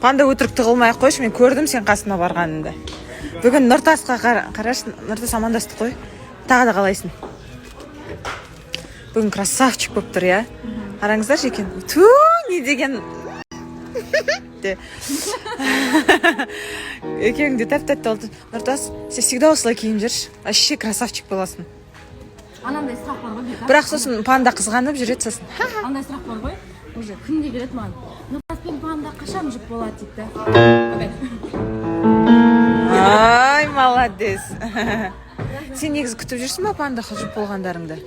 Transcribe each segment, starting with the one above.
Панда өтірік тығылмай қойшы, мен көрдім сен қасына барғаныңды. Бүгін Нұртасқа қарашы, Нұртас амандастық қой. Тағы да қалайсың? Бүгін красавчик болып тұр, я? Қараңыздар екен. Ту, не деген? Екеуің де тәп-тәтті oldu. Нұртас, сен всегда осылай киініп жүрші. Вообще красавчик боласың. Анандай сұрақ бар ғой. Бірақ сосын панда қызғанып жүреді сосын. Андай сұрақ бар ғой. Уже күнде келеді маған. Нұртас пен панда қашан жұп болады дейді. Ай, молодец. Сен негізі күтіп жүрсің ба панда жұп болғандарыңды?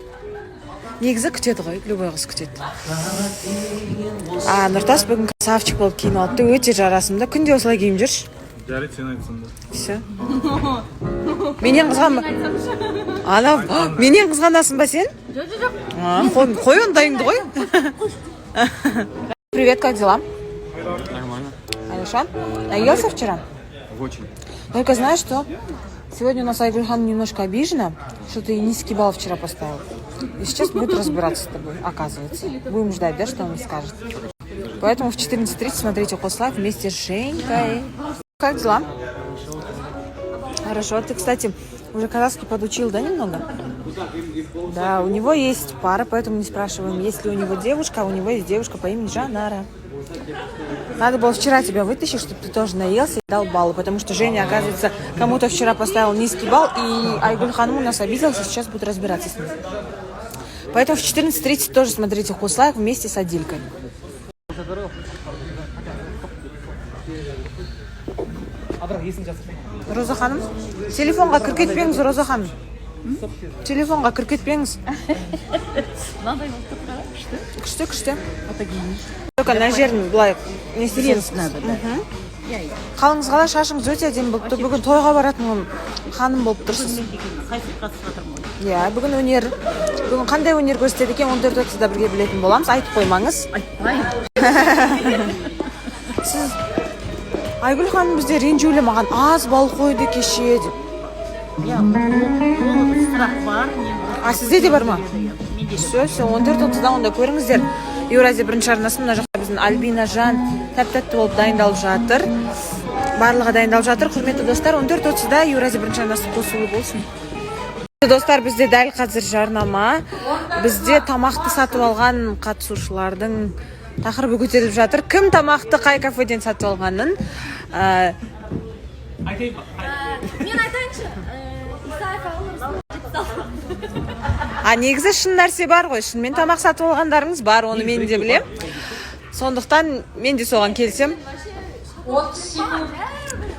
Негізі күтеді ғой, любой қыз күтеді. Нұртас бүгін красавчик болып киініп алыпты, өте жарасымды. Күнде осылай киініп жүрші. Жарайды, сен айтсың да. Все. Менен қызғанба. Менен қызғанасың ба сен? Жоқ. Қой ондайыңды ғой. Привет, как дела? Нормально. Хорошо. Наелся вчера? Очень. Только знаешь, что сегодня у нас Айгульхан немножко обижена, что ты низкий балл вчера поставил. И сейчас будет разбираться с тобой, оказывается. Будем ждать, да, что он скажет. Поэтому в 14:30 смотрите Хослайв вместе с Женькой. Как дела? Хорошо. Ты, кстати, уже казахский подучил, да, немного? Да, у него есть пара, поэтому не спрашиваем, есть ли у него девушка, а у него есть девушка по имени Жанара. Надо было вчера тебя вытащить, чтобы ты тоже наелся и дал балл, потому что Женя, оказывается, кому-то вчера поставил низкий балл, и Айгульхану у нас обиделся, сейчас будет разбираться с ним. Поэтому в 14:30 тоже смотрите Хослайв вместе с Адилькой. Роза ханым, телефонға кір кетпеңіз, Роза ханым. Телефонға кір кетпеңіз. Мынандай болып тұр, Күшті. Только на жерін былай не істесеңіз. Қалыңыз қалай, шашыңыз өте әдемі болып тұр. Бүгін тойға баратын ханым болып тұрсыз. Иә, бүгін өнер. Бүгін қандай өнер көрсетеді екен, 14:30-да бірге білетін боламыз. Айтып қоймаңыз. Сіз Айгүл ханым бізде ренжулі маған аз бал қойды кеше деп. сұрақ бар. Сізде де бар ма? Все, 14:30-да онда көріңіздер. Еуразия бірінші арнасы, мына жақта біздің Альбина Жан тәп-тәтті болып дайындалып жатыр. Барлығы дайындалып жатыр. Құрметті достар, 14:30-да Еуразия бірінші арнасы қосулы болсын. Достар, бізде дәл қазір жарнама. Бізде тамақты сатып алған қатысушылардың тақырыбы көтеріліп жатыр. Кім тамақты қай кафеден сатып алғанын? Мен айтайыншы. Негізі шын нәрсе бар ғой. Шынымен тамақ сатып алғандарыңыз бар, оны мен де білем. Сондықтан мен де соған келсем.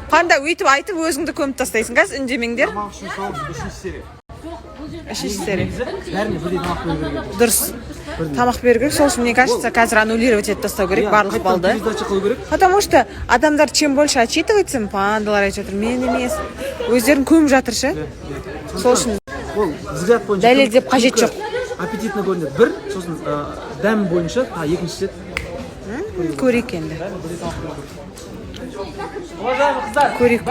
Панда өйтіп айтып өзіңді көміп тастайсың, қазір үндемеңдер. Үшінші серия. Дұрыс. Тамақ беру керек. Сол үшін, мне кажется, қазір аннулировать етіп тастау керек барлық балды. Потому что адамдар чем больше отчитывается, пандалар айтып жатыр, мен емес. Өздерін көміп жатыршы. Сол үшін дәлелдеп қажет жоқ. Аппетитно көрінеді. Бір, сосын дәм бойынша, екіншісі. Көрейік енді. Көрейік.